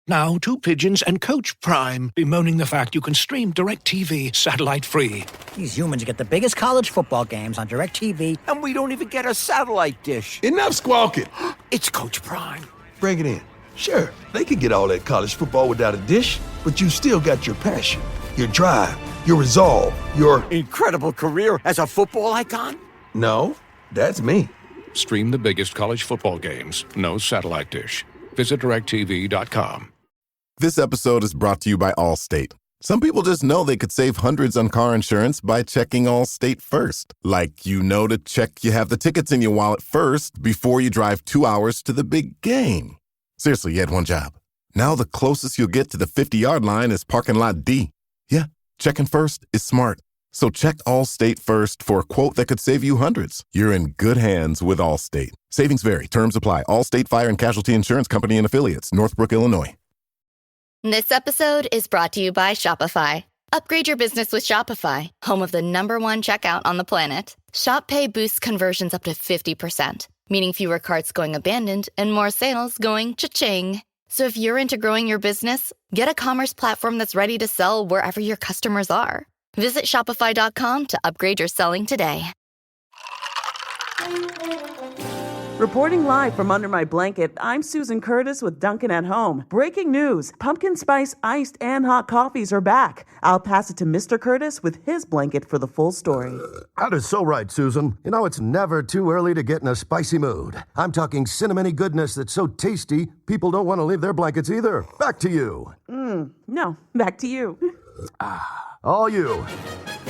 Now, two pigeons and Coach Prime bemoaning the fact you can stream DirecTV satellite-free. These humans get the biggest college football games on DirecTV, and we don't even get a satellite dish. Enough squawking. It's Coach Prime. Bring it in. Sure, they could get all that college football without a dish, but you still got your passion, your drive, your resolve, your incredible career as a football icon? No, that's me. Stream the biggest college football games, no satellite dish. Visit DirecTV.com. This episode is brought to you by Allstate. Some people just know they could save hundreds on car insurance by checking Allstate first. Like, to check you have the tickets in your wallet first before you drive 2 hours to the big game. Seriously, you had one job. Now the closest you'll get to the 50-yard line is parking lot D. Yeah, checking first is smart. So check Allstate first for a quote that could save you hundreds. You're in good hands with Allstate. Savings vary. Terms apply. Allstate Fire and Casualty Insurance Company and Affiliates. Northbrook, Illinois. This episode is brought to you by Shopify. Upgrade your business with Shopify, home of the #1 checkout on the planet. Shop Pay boosts conversions up to 50%, meaning fewer carts going abandoned and more sales going cha-ching. So if you're into growing your business, get a commerce platform that's ready to sell wherever your customers are. Visit Shopify.com to upgrade your selling today. Reporting live from under my blanket, I'm Susan Curtis with Dunkin' at Home. Breaking news, pumpkin spice iced and hot coffees are back. I'll pass it to Mr. Curtis with his blanket for the full story. That is so right, Susan. You know, it's never too early to get in a spicy mood. I'm talking cinnamony goodness that's so tasty, people don't want to leave their blankets either. Back to you. No, back to you. All you.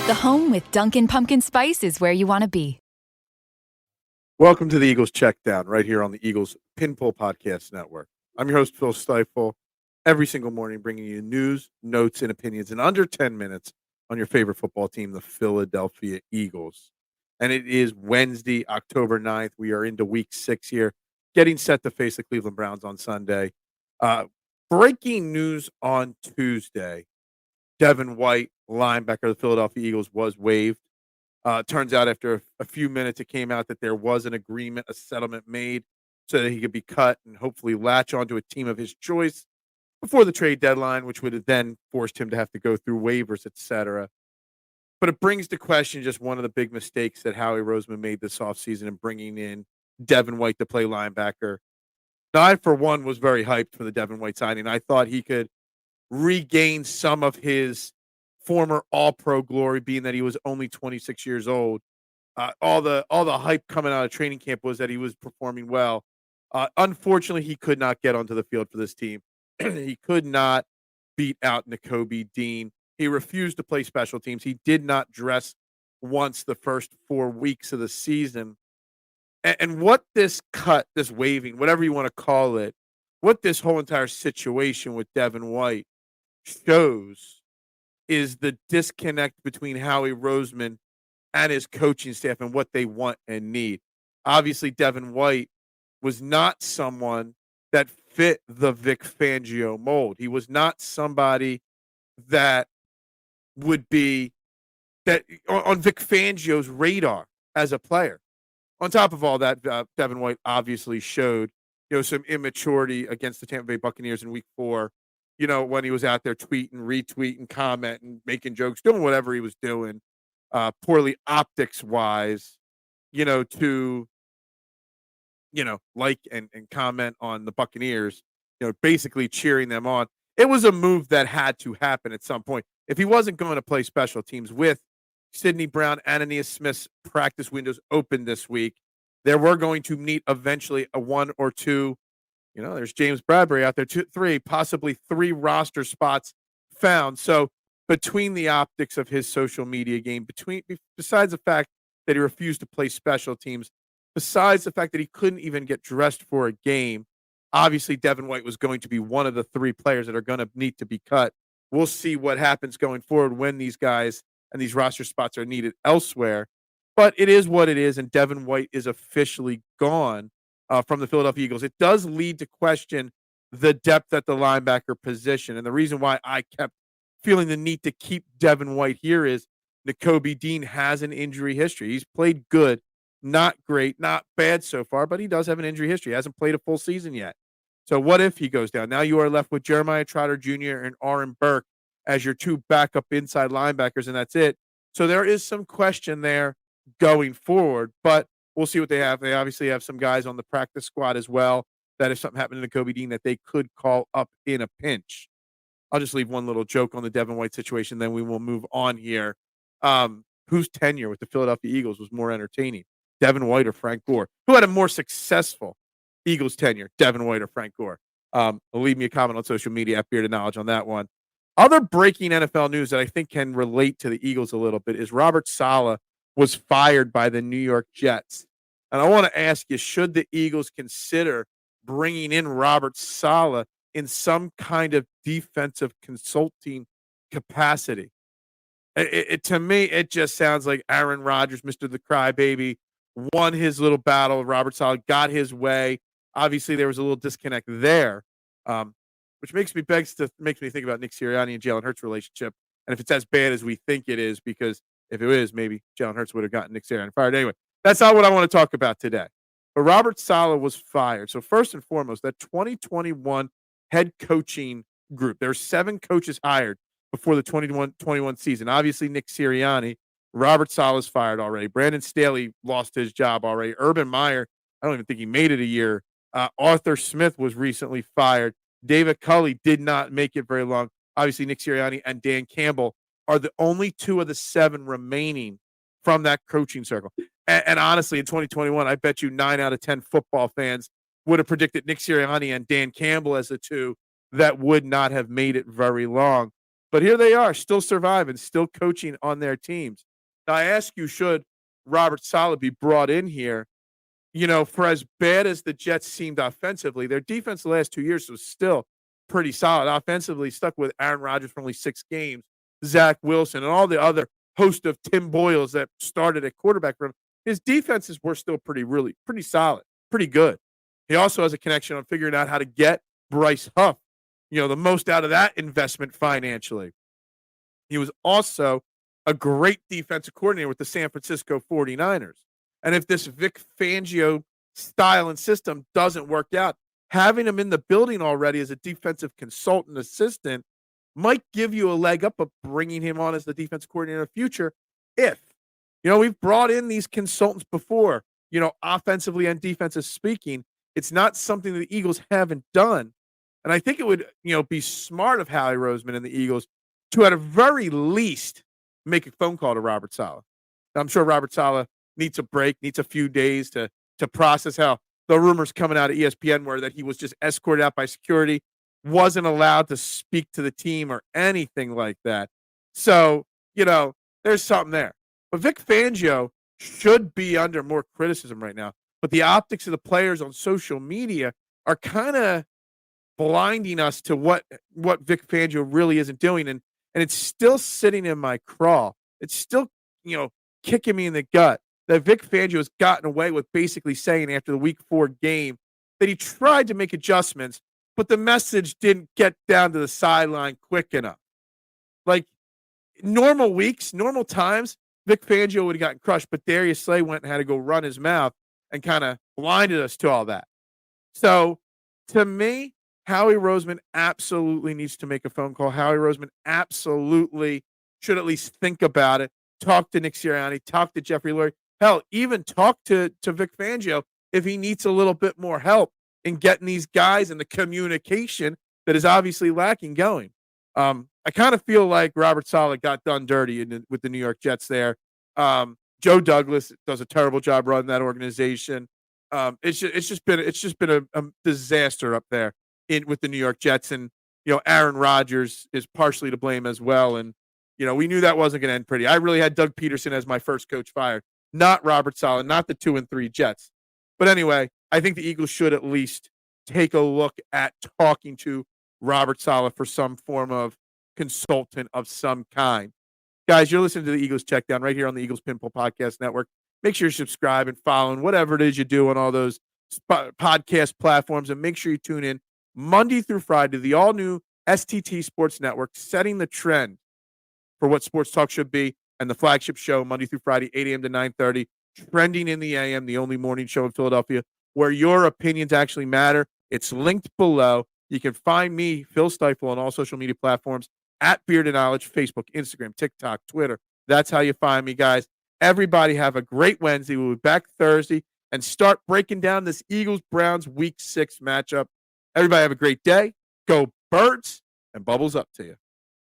The home with Dunkin' Pumpkin Spice is where you want to be. Welcome to the Eagles Checkdown, right here on the Eagles Pinpool Podcast Network. I'm your host, Phil Stiefel, every single morning bringing you news, notes, and opinions in under 10 minutes on your favorite football team, the Philadelphia Eagles. And it is Wednesday, October 9th. We are into week 6 here, getting set to face the Cleveland Browns on Sunday. Breaking news on Tuesday, Devin White, linebacker of the Philadelphia Eagles, was waived. Turns out after a few minutes, it came out that there was an agreement, a settlement made so that he could be cut and hopefully latch onto a team of his choice before the trade deadline, which would have then forced him to have to go through waivers, etc. But it brings to question just one of the big mistakes that Howie Roseman made this offseason in bringing in Devin White to play linebacker. Now, I, for one, was very hyped for the Devin White signing. I thought he could regain some of his former All-Pro glory, being that he was only 26 years old. All the hype coming out of training camp was that he was performing well. Unfortunately, he could not get onto the field for this team. He could not beat out Nakobe Dean. He refused to play special teams. He did not dress once the first 4 weeks of the season. And what this cut, this waiving, whatever you want to call it, what this whole entire situation with Devin White shows is the disconnect between Howie Roseman and his coaching staff and what they want and need. Obviously, Devin White was not someone that fit the Vic Fangio mold. He was not somebody that would be that on Vic Fangio's radar as a player. On top of all that, Devin White obviously showed, some immaturity against the Tampa Bay Buccaneers in Week 4. When he was out there tweeting, retweeting, commenting, making jokes, doing whatever he was doing, poorly optics-wise, to, like and comment on the Buccaneers, basically cheering them on. It was a move that had to happen at some point. If he wasn't going to play special teams with Sidney Brown, Ananias Smith's practice windows open this week, there were going to meet eventually a 1 or 2. There's James Bradbury out there, 2, 3, possibly 3 roster spots found. So between the optics of his social media game, besides the fact that he refused to play special teams, besides the fact that he couldn't even get dressed for a game, obviously Devin White was going to be one of the 3 players that are going to need to be cut. We'll see what happens going forward when these guys and these roster spots are needed elsewhere. But it is what it is, and Devin White is officially gone from the Philadelphia Eagles. It does lead to question the depth at the linebacker position. And the reason why I kept feeling the need to keep Devin White here is Nakobe Dean has an injury history. He's played good, not great, not bad so far, but he does have an injury history. He hasn't played a full season yet. So what if he goes down? Now you are left with Jeremiah Trotter Jr. and Aaron Burke as your two backup inside linebackers, and that's it. So there is some question there going forward, but we'll see what they have. They obviously have some guys on the practice squad as well that if something happened to Kobe Dean that they could call up in a pinch. I'll just leave one little joke on the Devin White situation, then we will move on here. Whose tenure with the Philadelphia Eagles was more entertaining, Devin White or Frank Gore? Who had a more successful Eagles tenure, Devin White or Frank Gore? Leave me a comment on social media at Beard of Knowledge on that one. Other breaking NFL news that I think can relate to the Eagles a little bit is Robert Saleh was fired by the New York Jets. And I want to ask you, should the Eagles consider bringing in Robert Saleh in some kind of defensive consulting capacity? To me, it just sounds like Aaron Rodgers, Mr. The Crybaby, won his little battle. Robert Saleh got his way. Obviously, there was a little disconnect there, which makes me think about Nick Sirianni and Jalen Hurts' relationship, and if it's as bad as we think it is, because if it is, maybe Jalen Hurts would have gotten Nick Sirianni fired. Anyway, that's not what I want to talk about today. But Robert Saleh was fired. So first and foremost, that 2021 head coaching group, there are 7 coaches hired before the 21 season. Obviously, Nick Sirianni, Robert Saleh's fired already. Brandon Staley lost his job already. Urban Meyer, I don't even think he made it a year. Arthur Smith was recently fired. David Culley did not make it very long. Obviously, Nick Sirianni and Dan Campbell are the only 2 of the 7 remaining from that coaching circle. And honestly, in 2021, I bet you 9 out of 10 football fans would have predicted Nick Sirianni and Dan Campbell as the 2 that would not have made it very long. But here they are, still surviving, still coaching on their teams. Now, I ask you, should Robert Saleh be brought in here? You know, for as bad as the Jets seemed offensively, their defense the last 2 years was still pretty solid. Offensively, stuck with Aaron Rodgers for only 6 games, Zach Wilson, and all the other host of Tim Boyles that started at quarterback for him. His defenses were still pretty solid, pretty good. He also has a connection on figuring out how to get Bryce Huff, the most out of that investment financially. He was also a great defensive coordinator with the San Francisco 49ers. And if this Vic Fangio style and system doesn't work out, having him in the building already as a defensive consultant assistant might give you a leg up of bringing him on as the defensive coordinator in the future. If, we've brought in these consultants before, offensively and defensive speaking. It's not something that the Eagles haven't done. And I think it would, be smart of Howie Roseman and the Eagles to, at a very least, make a phone call to Robert Saleh. I'm sure Robert Saleh needs a break, needs a few days to process how the rumors coming out of ESPN were that he was just escorted out by security, wasn't allowed to speak to the team or anything like that. So, there's something there. But Vic Fangio should be under more criticism right now. But the optics of the players on social media are kind of blinding us to what Vic Fangio really isn't doing. And it's still sitting in my craw. It's still, kicking me in the gut that Vic Fangio has gotten away with basically saying after the Week 4 game that he tried to make adjustments, but the message didn't get down to the sideline quick enough. Like normal weeks, normal times, Vic Fangio would have gotten crushed, but Darius Slay went and had to go run his mouth and kind of blinded us to all that. So to me, Howie Roseman absolutely needs to make a phone call. Howie Roseman absolutely should at least think about it. Talk to Nick Sirianni, talk to Jeffrey Lurie. Hell, even talk to Vic Fangio if he needs a little bit more help in getting these guys and the communication that is obviously lacking going. I kind of feel like Robert Saleh got done dirty with the New York Jets there. Joe Douglas does a terrible job running that organization. It's just been a disaster up there with the New York Jets, and Aaron Rodgers is partially to blame as well. And we knew that wasn't going to end pretty. I really had Doug Peterson as my first coach fired, not Robert Saleh, not the 2-3 Jets. But anyway, I think the Eagles should at least take a look at talking to Robert Saleh for some form of consultant of some kind. Guys, you're listening to the Eagles Checkdown right here on the Eagles Pinball Podcast Network. Make sure you subscribe and follow and whatever it is you do on all those podcast platforms. And make sure you tune in Monday through Friday to the all-new STT Sports Network, setting the trend for what sports talk should be, and the flagship show Monday through Friday, 8 a.m. to 9:30, trending in the AM, the only morning show in Philadelphia where your opinions actually matter. It's linked below. You can find me, Phil Stiefel, on all social media platforms at Bearded Knowledge, Facebook, Instagram, TikTok, Twitter. That's how you find me, guys. Everybody have a great Wednesday. We'll be back Thursday and start breaking down this Eagles-Browns Week 6 matchup. Everybody have a great day. Go Birds, and bubbles up to you.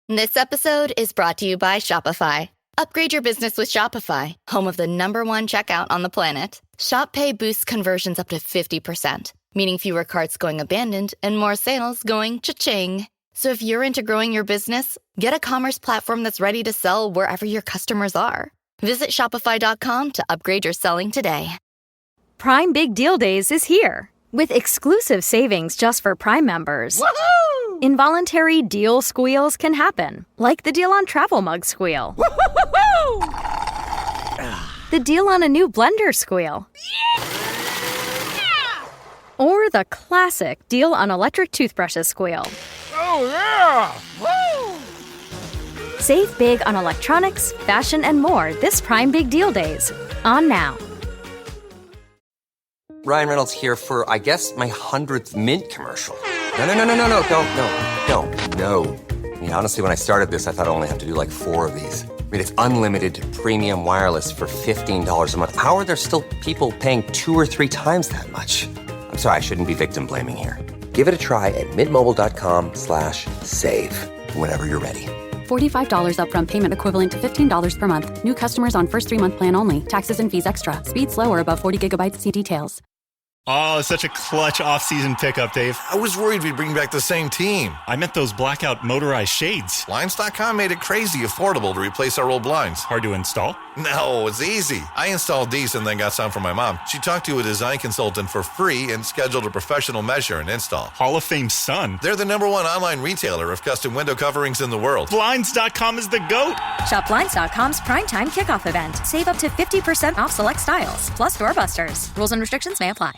This episode is brought to you by Shopify. Upgrade your business with Shopify, home of the #1 checkout on the planet. Shop Pay boosts conversions up to 50%, meaning fewer carts going abandoned and more sales going cha-ching. So if you're into growing your business, get a commerce platform that's ready to sell wherever your customers are. Visit shopify.com to upgrade your selling today. Prime Big Deal Days is here with exclusive savings just for Prime members. Woohoo! Involuntary deal squeals can happen, like the deal on travel mug squeal. The deal on a new blender squeal. Yeah! Or the classic deal on electric toothbrushes squeal. Oh, yeah! Woo! Save big on electronics, fashion, and more this Prime Big Deal Days. On now. Ryan Reynolds here for, I guess, my 100th Mint commercial. No, don't. I mean, honestly, when I started this, I thought I only have to do like 4 of these. I mean, it's unlimited premium wireless for $15 a month. How are there still people paying 2 or 3 times that much? I'm sorry, I shouldn't be victim blaming here. Give it a try at mintmobile.com/save. Whenever you're ready. $45 upfront payment equivalent to $15 per month. New customers on first 3-month plan only. Taxes and fees extra. Speed slower above 40 gigabytes. See details. Oh, such a clutch off-season pickup, Dave. I was worried we'd bring back the same team. I meant those blackout motorized shades. Blinds.com made it crazy affordable to replace our old blinds. Hard to install? No, it's easy. I installed these and then got some for my mom. She talked to a design consultant for free and scheduled a professional measure and install. Hall of Fame son. They're the #1 online retailer of custom window coverings in the world. Blinds.com is the GOAT. Shop Blinds.com's primetime kickoff event. Save up to 50% off select styles, plus doorbusters. Rules and restrictions may apply.